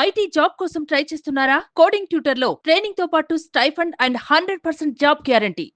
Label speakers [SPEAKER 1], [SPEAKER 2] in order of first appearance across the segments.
[SPEAKER 1] IT job కోసం try చేస్తున్నారా? Coding tutor లో ట్రైనింగ్ తో పాటు stipend and 100% job guarantee.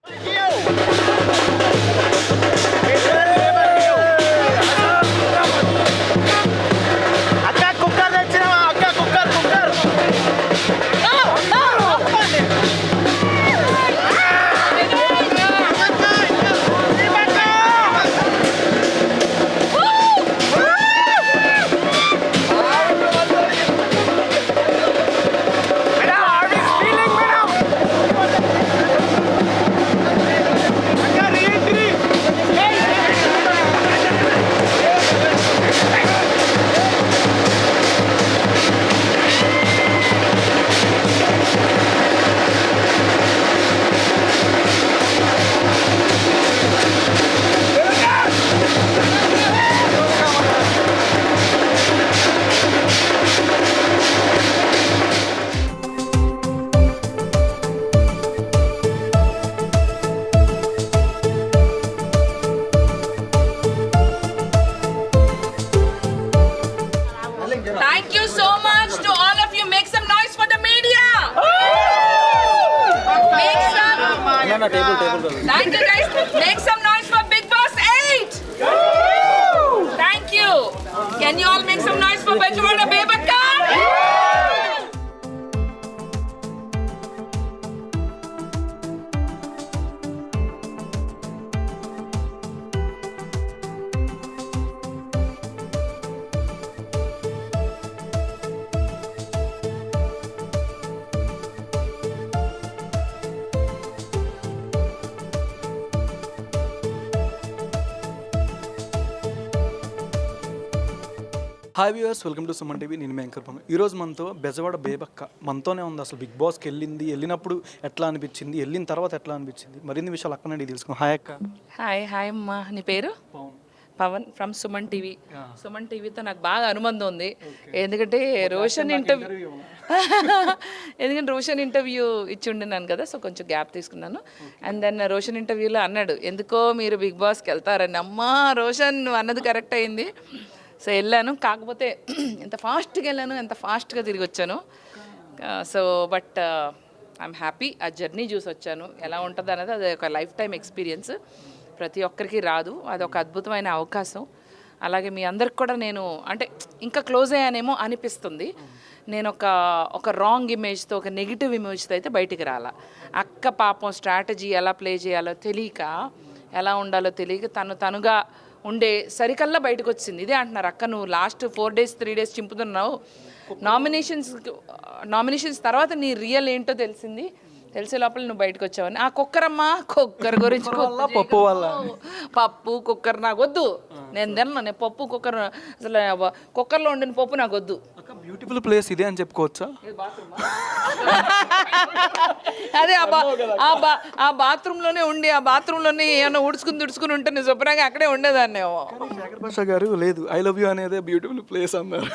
[SPEAKER 2] Thank you so much to all of you. Make some noise for the media. Make some. Thank you guys. Make some noise for Big Boss 8. Thank you. Can you all make some noise for Bajwada Bebakka?
[SPEAKER 3] Hi viewers, welcome to Suman TV. నేను anchor Pawan. ఈరోజు మనతో బెజవాడ బేబక్క మనతోనే ఉంది. అసలు big బాస్కి వెళ్ళినప్పుడు ఎట్లా అనిపించింది, వెళ్ళిన తర్వాత ఎట్లా అనిపించింది, మరిన్ని విషయాలు అక్కడ నుండి తెలుసుకున్నాం. హాయ్ అక్క.
[SPEAKER 2] హాయ్ అమ్మా. నీ పేరు? Pawan from Suman TV. సుమన్ టీవీతో నాకు బాగా అనుబంధం ఉంది. ఎందుకంటే రోషన్ ఇంటర్వ్యూ ఇచ్చి ఉండినాను కదా, సో కొంచెం గ్యాప్ తీసుకున్నాను. అండ్ దెన్ రోషన్ ఇంటర్వ్యూలో అన్నాడు, ఎందుకో మీరు బిగ్ బాస్కి వెళ్తారని. అమ్మా రోషన్, నువ్వు అన్నది కరెక్ట్ అయింది. సో వెళ్ళాను, కాకపోతే ఎంత ఫాస్ట్గా వెళ్ళాను, ఎంత ఫాస్ట్గా తిరిగి వచ్చాను. So but I'm happy. ఆ జర్నీ చూసి వచ్చాను. ఎలా ఉంటుంది అనేది అది ఒక లైఫ్ టైం ఎక్స్పీరియన్స్. ప్రతి ఒక్కరికి రాదు, అది ఒక అద్భుతమైన అవకాశం. అలాగే మీ అందరికి కూడా నేను అంటే ఇంకా క్లోజ్ అయ్యానేమో అనిపిస్తుంది. నేను ఒక రాంగ్ ఇమేజ్తో, ఒక నెగిటివ్ ఇమేజ్తో అయితే బయటికి రాలా. అక్క పాపం స్ట్రాటజీ ఎలా ప్లే చేయాలో తెలియక, ఎలా ఉండాలో తెలియక తనుగా ఉండే సరికల్లా బయటకు వచ్చింది. ఇదే అంటున్నారు, అక్క నువ్వు లాస్ట్ 4 days 3 days చింపుతున్నావు. నామినేషన్స్ తర్వాత నీ రియల్ ఏంటో తెలిసింది. తెలిసే లోపల నువ్వు బయటకు వచ్చావని. ఆ కుక్కరమ్మా, కుక్కర్ గురించి పప్పు కుక్కర్ నాకు వద్దు. నేను తిన్నాను పప్పు కుక్కర్. అసలు కుక్కర్లో వండిన పప్పు నాకు వద్దు.
[SPEAKER 3] బ్యూటిఫుల్ ప్లేస్ ఇదే అని చెప్పుకోవచ్చా?
[SPEAKER 2] అదే ఆ బాత్రూంలోనే ఉండి, ఆ బాత్రూంలోనే ఏమన్నా ఉడుచుకుని ఉంటే నేను శుభ్రంగా అక్కడే ఉండేదాన్నేమో.
[SPEAKER 3] శేఖర్ భాష గారు లేదు, ఐ లవ్ యూ అనేది బ్యూటిఫుల్ ప్లేస్ అన్నారు.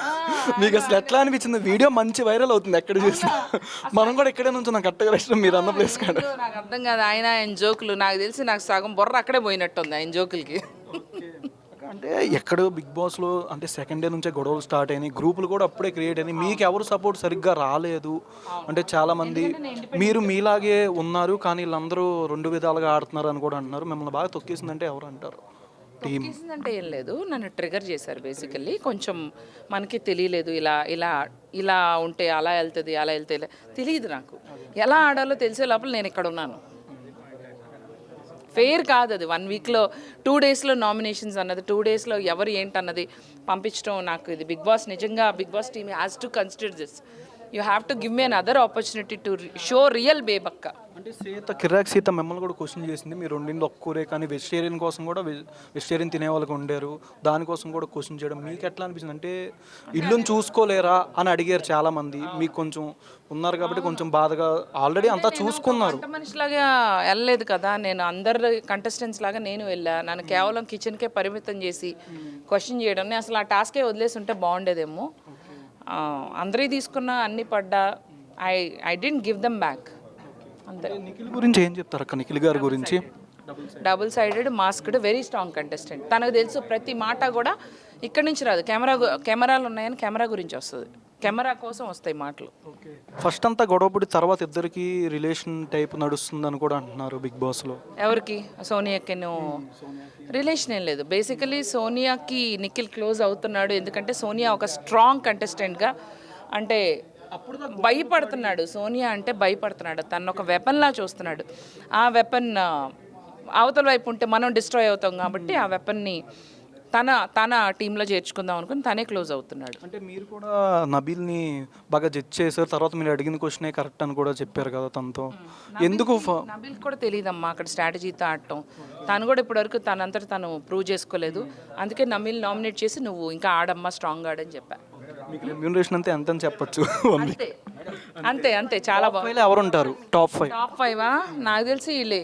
[SPEAKER 3] మీకు అసలు ఎట్లా అనిపించింది? వీడియో మంచి వైరల్ అవుతుంది ఎక్కడ చూసినా. మనం కూడా ఇక్కడే నుంచి నాకు కరెక్ట్గా ఇష్టం మీరు అన్న ప్లేస్ కాదు.
[SPEAKER 2] నాకు అర్థం కాదు ఆయన జోకులు. నాకు తెలిసి నాకు సగం బుర్ర అక్కడే పోయినట్టుంది ఆయన జోకులకి.
[SPEAKER 3] అంటే ఎక్కడో బిగ్ బాస్లో అంటే సెకండ్ డే నుంచే గొడవలు స్టార్ట్ అయినాయి, గ్రూపులు కూడా అప్పుడే క్రియేట్ అయినాయి. మీకు ఎవరు సపోర్ట్ సరిగ్గా రాలేదు అంటే చాలామంది మీరు మీలాగే ఉన్నారు కానీ వీళ్ళందరూ 2 విధాలుగా ఆడుతున్నారు అని కూడా అంటున్నారు. మిమ్మల్ని బాగా తొక్కేసిందంటే ఎవరు అంటారు?
[SPEAKER 2] తొక్కేసిందంటే ఏం లేదు, నన్ను ట్రిగర్ చేశారు బేసికల్లీ. కొంచెం మనకి తెలియలేదు, ఇలా ఉంటే అలా వెళ్తుంది, అలా వెళ్తే తెలియదు. నాకు ఎలా ఆడాలో తెలిసే లోపల నేను ఇక్కడ ఉన్నాను. ఫెయిర్ కాదు అది. 1 weekలో 2 daysలో నామినేషన్స్ అన్నది, 2 daysలో ఎవరు ఏంటన్నది పంపించడం. నాకు ఇది బిగ్ బాస్ నిజంగా Big Boss team has to consider this. You have to give me another opportunity to show real Bebakka.
[SPEAKER 3] అంటే సీత మిమ్మల్ని కూడా క్వశ్చన్ చేసింది. మీరు వండింది ఒక్కూరే కానీ వెజిటేరియన్ కోసం కూడా వెజిటేరియన్ తినే వాళ్ళకి వండారు, దానికోసం కూడా క్వశ్చన్ చేయడం మీకు ఎట్లా అనిపించింది? అంటే ఇల్లుని చూసుకోలేరా అని అడిగారు చాలామంది. మీకు కొంచెం ఉన్నారు కాబట్టి కొంచెం బాధగా, ఆల్రెడీ అంతా చూసుకున్నారు.
[SPEAKER 2] మనిషిలాగా వెళ్ళలేదు కదా నేను, అందరు కంటెస్టెంట్స్ లాగా నేను వెళ్ళా. నన్ను కేవలం కిచెన్కే పరిమితం చేసి క్వశ్చన్ చేయడం, నేను అసలు ఆ టాస్కే వదిలేసి ఉంటే బాగుండేదేమో. అందరి తీసుకున్నా, అన్ని పడ్డా, I didn't give them back అంతే.
[SPEAKER 3] నిఖిల్ గురించి ఏం చెప్తారు అక్క? నిఖిల్ గారి గురించి
[SPEAKER 2] double sided, masked, very strong contestant. తనకు తెలుసు ప్రతి మాట కూడా ఇక్కడి నుంచి రాదు. కెమెరాలు ఉన్నాయని కెమెరా గురించి వస్తుంది. కెమెరా కోసం వస్తాయి మాటలు.
[SPEAKER 3] ఫస్ట్ అంతా గొడవపడి తర్వాత ఇద్దరికి రిలేషన్ టైప్ నడుస్తుందని కూడా అంటున్నారు బిగ్ బాస్లో.
[SPEAKER 2] ఎవరికి? సోనియాకి రిలేషన్ ఏం లేదు. బేసికలీ సోనియాకి నిఖిల్ క్లోజ్ అవుతున్నాడు, ఎందుకంటే సోనియా ఒక స్ట్రాంగ్ కంటెస్టెంట్గా, అంటే భయపడుతున్నాడు. సోనియా అంటే భయపడుతున్నాడు, తను ఒక వెపన్లా చూస్తున్నాడు. ఆ వెపన్ అవతల వైపు ఉంటే మనం డిస్ట్రాయ్ అవుతాం కాబట్టి ఆ వెపన్ని తన టీంలో చేర్చుకుందాం అనుకుని తనే క్లోజ్ అవుతున్నాడు.
[SPEAKER 3] అంటే మీరు కూడా నబీల్ని బాగా జడ్జ్ చేశారు, తర్వాత మీరు అడిగిన క్వశ్చనే కరెక్ట్ అని కూడా చెప్పారు కదా తనతో. ఎందుకు
[SPEAKER 2] నబీల్ కూడా తెలియదమ్మా అక్కడ స్ట్రాటజీతో ఆడటం. తను కూడా ఇప్పటివరకు తనంతట తను ప్రూవ్ చేసుకోలేదు. అందుకే నబీల్ నామినేట్ చేసి నువ్వు ఇంకా ఆడమ్మా, స్ట్రాంగ్ ఆడని చెప్పా.
[SPEAKER 3] మీకు రెమ్యూనరేషన్ అంతే ఎంత అని చెప్పచ్చు?
[SPEAKER 2] అంతే అంతే అంతే చాలా బాగుంది.
[SPEAKER 3] ఎవరు ఉంటారు టాప్ 5?
[SPEAKER 2] టాప్ 5 నాకు తెలిసి వీళ్ళే,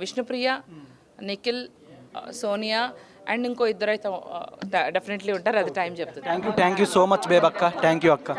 [SPEAKER 2] విష్ణుప్రియ, నిఖిల్, సోనియా అండ్ ఇంకో ఇద్దరు అయితే డెఫినెట్లీ ఉంటారు. అది టైం చెప్తుంది.
[SPEAKER 3] Thank you so much Bebakka. Thank you అక్క.